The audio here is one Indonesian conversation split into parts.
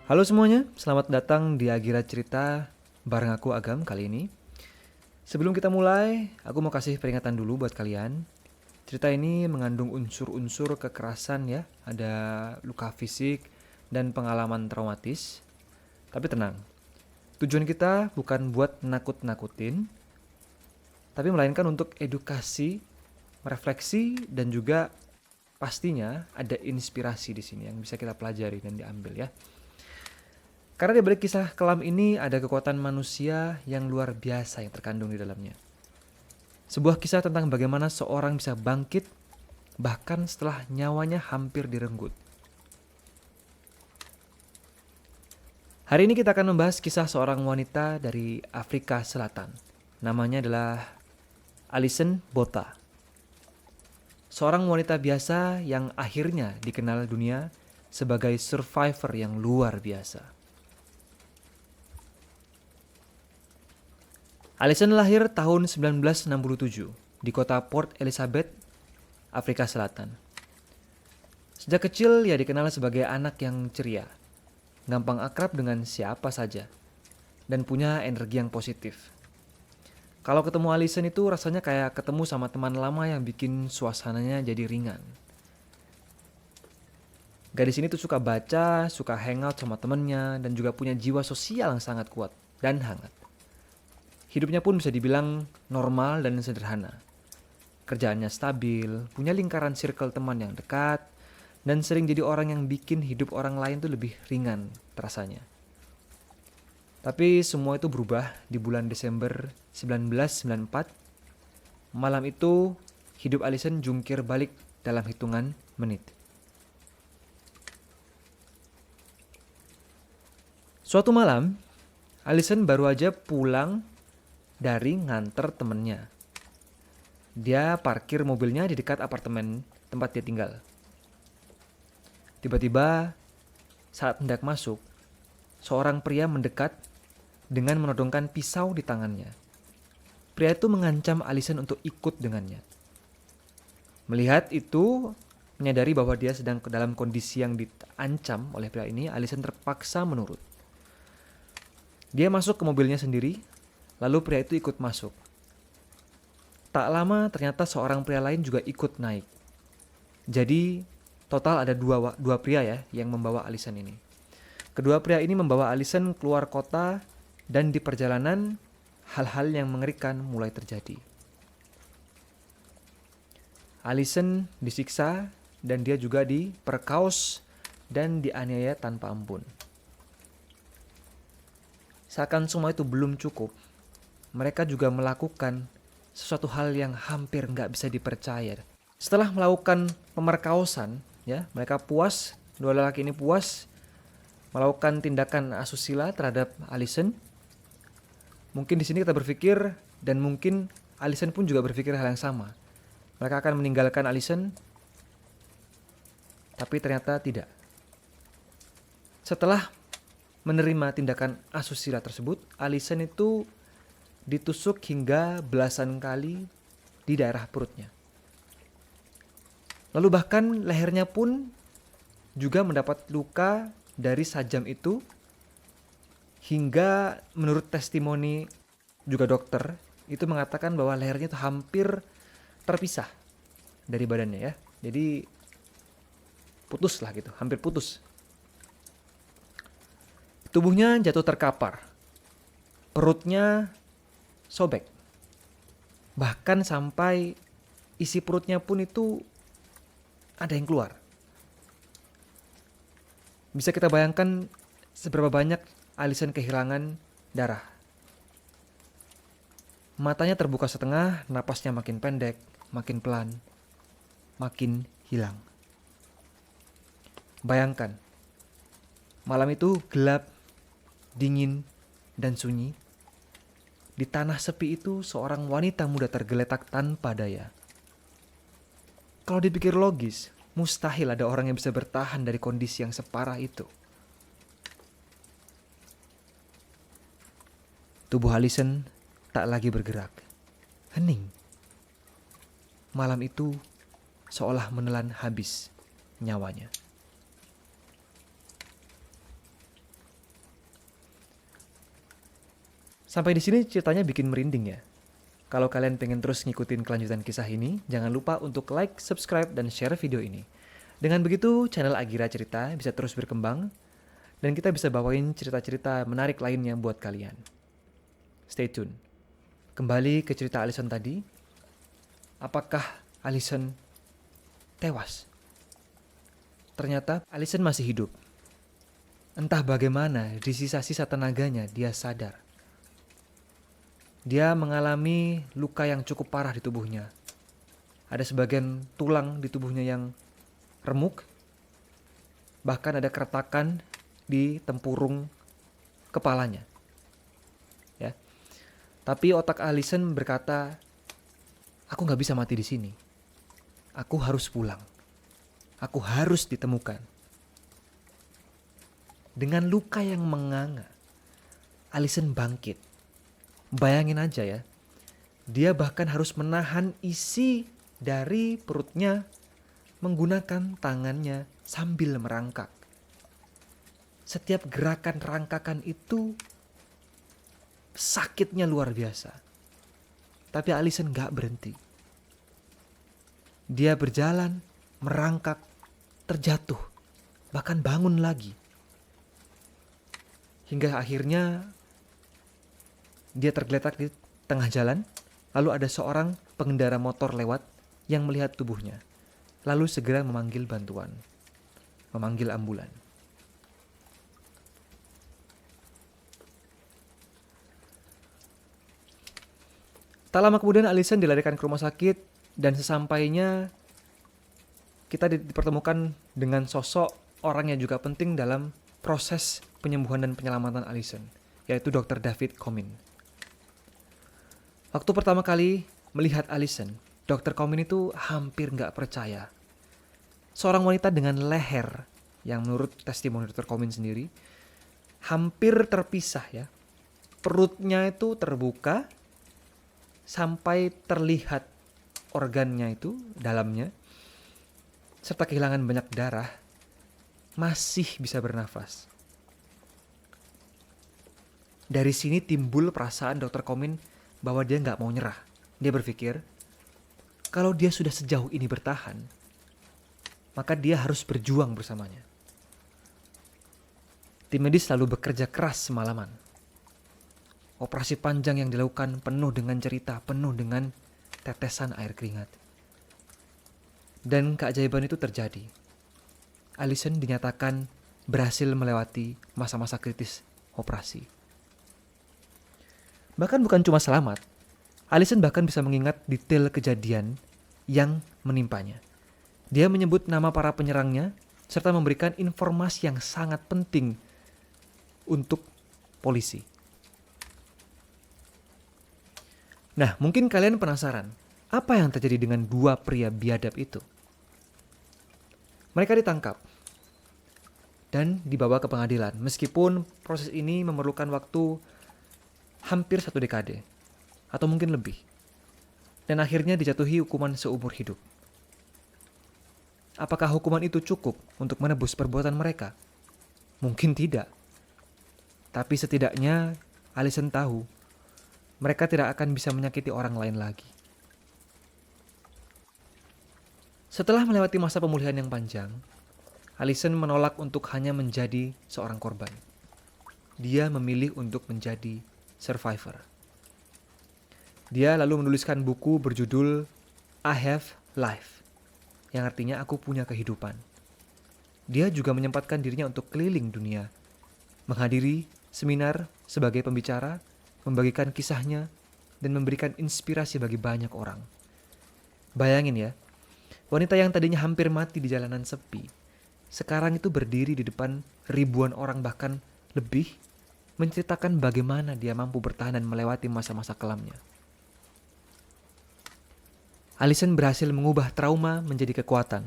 Halo semuanya, selamat datang di Agira Cerita bareng aku Agam kali ini. Sebelum kita mulai, aku mau kasih peringatan dulu buat kalian. Cerita ini mengandung unsur-unsur kekerasan ya, ada luka fisik dan pengalaman traumatis. Tapi tenang, tujuan kita bukan buat nakut-nakutin, tapi melainkan untuk edukasi, refleksi, dan juga pastinya ada inspirasi di sini yang bisa kita pelajari dan diambil ya. Karena di balik kisah kelam ini ada kekuatan manusia yang luar biasa yang terkandung di dalamnya. Sebuah kisah tentang bagaimana seorang bisa bangkit bahkan setelah nyawanya hampir direnggut. Hari ini kita akan membahas kisah seorang wanita dari Afrika Selatan. Namanya adalah Alison Botha. Seorang wanita biasa yang akhirnya dikenal dunia sebagai survivor yang luar biasa. Alison lahir tahun 1967 di kota Port Elizabeth, Afrika Selatan. Sejak kecil ia dikenal sebagai anak yang ceria, gampang akrab dengan siapa saja, dan punya energi yang positif. Kalau ketemu Alison itu rasanya kayak ketemu sama teman lama yang bikin suasananya jadi ringan. Gadis ini tuh suka baca, suka hangout sama temennya, dan juga punya jiwa sosial yang sangat kuat dan hangat. Hidupnya pun bisa dibilang normal dan sederhana. Kerjaannya stabil, punya lingkaran circle teman yang dekat, dan sering jadi orang yang bikin hidup orang lain tuh lebih ringan terasanya. Tapi semua itu berubah di bulan Desember 1994. Malam itu, hidup Alison jungkir balik dalam hitungan menit. Suatu malam, Alison baru aja pulang dari nganter temennya. Dia parkir mobilnya di dekat apartemen tempat dia tinggal. Tiba-tiba saat hendak masuk, seorang pria mendekat dengan menodongkan pisau di tangannya. Pria itu mengancam Alison untuk ikut dengannya. Melihat itu, menyadari bahwa dia sedang dalam kondisi yang diancam oleh pria ini, Alison terpaksa menurut. Dia masuk ke mobilnya sendiri, lalu pria itu ikut masuk. Tak lama ternyata seorang pria lain juga ikut naik. Jadi total ada dua pria ya yang membawa Alison ini. Kedua pria ini membawa Alison keluar kota dan di perjalanan hal-hal yang mengerikan mulai terjadi. Alison disiksa dan dia juga diperkaos dan dianiaya tanpa ampun. Seakan semua itu belum cukup, mereka juga melakukan sesuatu hal yang hampir nggak bisa dipercaya. Setelah melakukan pemerkosaan, ya mereka puas, dua lelaki ini puas melakukan tindakan asusila terhadap Alison. Mungkin di sini kita berpikir dan mungkin Alison pun juga berpikir hal yang sama. Mereka akan meninggalkan Alison, tapi ternyata tidak. Setelah menerima tindakan asusila tersebut, Alison itu ditusuk hingga belasan kali di daerah perutnya. Lalu bahkan lehernya pun juga mendapat luka dari sajam itu, hingga menurut testimoni juga dokter itu mengatakan bahwa lehernya itu hampir terpisah dari badannya ya. Jadi putus lah gitu, hampir putus. Tubuhnya jatuh terkapar. Perutnya sobek. Bahkan sampai isi perutnya pun itu ada yang keluar. Bisa kita bayangkan seberapa banyak Alison kehilangan darah. Matanya terbuka setengah, napasnya makin pendek, makin pelan, makin hilang. Bayangkan, malam itu gelap, dingin, dan sunyi. Di tanah sepi itu seorang wanita muda tergeletak tanpa daya. Kalau dipikir logis, mustahil ada orang yang bisa bertahan dari kondisi yang separah itu. Tubuh Alison tak lagi bergerak, hening. Malam itu seolah menelan habis nyawanya. Sampai di sini ceritanya bikin merinding ya. Kalau kalian pengen terus ngikutin kelanjutan kisah ini, jangan lupa untuk like, subscribe, dan share video ini. Dengan begitu, channel Agira Cerita bisa terus berkembang, dan kita bisa bawain cerita-cerita menarik lainnya buat kalian. Stay tune. Kembali ke cerita Alison tadi. Apakah Alison tewas? Ternyata Alison masih hidup. Entah bagaimana, di sisa-sisa tenaganya dia sadar. Dia mengalami luka yang cukup parah di tubuhnya. Ada sebagian tulang di tubuhnya yang remuk. Bahkan ada keretakan di tempurung kepalanya. Ya. Tapi otak Alison berkata, aku gak bisa mati di sini. Aku harus pulang. Aku harus ditemukan. Dengan luka yang menganga, Alison bangkit. Bayangin aja ya, dia bahkan harus menahan isi dari perutnya menggunakan tangannya sambil merangkak. Setiap gerakan rangkakan itu sakitnya luar biasa. Tapi Alison gak berhenti. Dia berjalan, merangkak, terjatuh, bahkan bangun lagi. Hingga akhirnya dia tergeletak di tengah jalan, lalu ada seorang pengendara motor lewat yang melihat tubuhnya, lalu segera memanggil bantuan, memanggil ambulan. Tak lama kemudian Alison dilarikan ke rumah sakit dan sesampainya kita dipertemukan dengan sosok orang yang juga penting dalam proses penyembuhan dan penyelamatan Alison, yaitu Dr. David Comin. Waktu pertama kali melihat Alison, Dr. Comin itu hampir gak percaya. Seorang wanita dengan leher yang menurut testimoni Dr. Comin sendiri hampir terpisah ya. Perutnya itu terbuka sampai terlihat organnya itu dalamnya, serta kehilangan banyak darah, masih bisa bernafas. Dari sini timbul perasaan Dr. Comin bahwa dia gak mau nyerah. Dia berpikir, kalau dia sudah sejauh ini bertahan, maka dia harus berjuang bersamanya. Tim medis selalu bekerja keras semalaman. Operasi panjang yang dilakukan penuh dengan cerita, penuh dengan tetesan air keringat. Dan keajaiban itu terjadi. Alison dinyatakan berhasil melewati masa-masa kritis operasi. Bahkan bukan cuma selamat, Alison bahkan bisa mengingat detail kejadian yang menimpanya. Dia menyebut nama para penyerangnya serta memberikan informasi yang sangat penting untuk polisi. Nah, mungkin kalian penasaran, apa yang terjadi dengan dua pria biadab itu? Mereka ditangkap dan dibawa ke pengadilan, meskipun proses ini memerlukan waktu hampir 1 dekade, atau mungkin lebih. Dan akhirnya dijatuhi hukuman seumur hidup. Apakah hukuman itu cukup untuk menebus perbuatan mereka? Mungkin tidak. Tapi setidaknya Alison tahu mereka tidak akan bisa menyakiti orang lain lagi. Setelah melewati masa pemulihan yang panjang, Alison menolak untuk hanya menjadi seorang korban. Dia memilih untuk menjadi survivor. Dia lalu menuliskan buku berjudul I Have Life, yang artinya aku punya kehidupan. Dia juga menyempatkan dirinya untuk keliling dunia, menghadiri seminar sebagai pembicara, membagikan kisahnya, dan memberikan inspirasi bagi banyak orang. Bayangin ya, wanita yang tadinya hampir mati di jalanan sepi, sekarang itu berdiri di depan ribuan orang bahkan lebih, menceritakan bagaimana dia mampu bertahan dan melewati masa-masa kelamnya. Alison berhasil mengubah trauma menjadi kekuatan.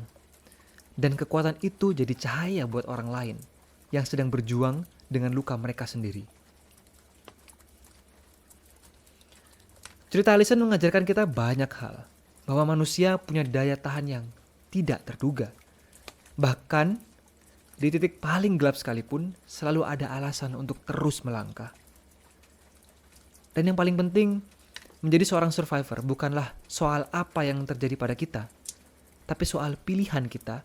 Dan kekuatan itu jadi cahaya buat orang lain yang sedang berjuang dengan luka mereka sendiri. Cerita Alison mengajarkan kita banyak hal. Bahwa manusia punya daya tahan yang tidak terduga. Bahkan di titik paling gelap sekalipun, selalu ada alasan untuk terus melangkah. Dan yang paling penting, menjadi seorang survivor bukanlah soal apa yang terjadi pada kita, tapi soal pilihan kita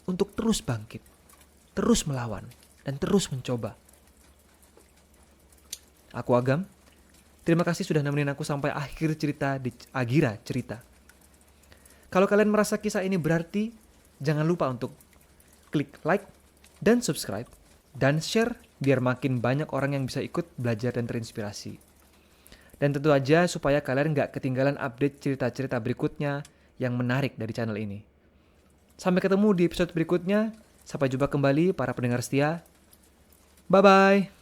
untuk terus bangkit, terus melawan, dan terus mencoba. Aku Agam, terima kasih sudah nemenin aku sampai akhir cerita di Agira Cerita. Kalau kalian merasa kisah ini berarti, jangan lupa untuk klik like dan subscribe dan share biar makin banyak orang yang bisa ikut belajar dan terinspirasi. Dan tentu aja supaya kalian gak ketinggalan update cerita-cerita berikutnya yang menarik dari channel ini. Sampai ketemu di episode berikutnya. Sampai jumpa kembali para pendengar setia. Bye-bye.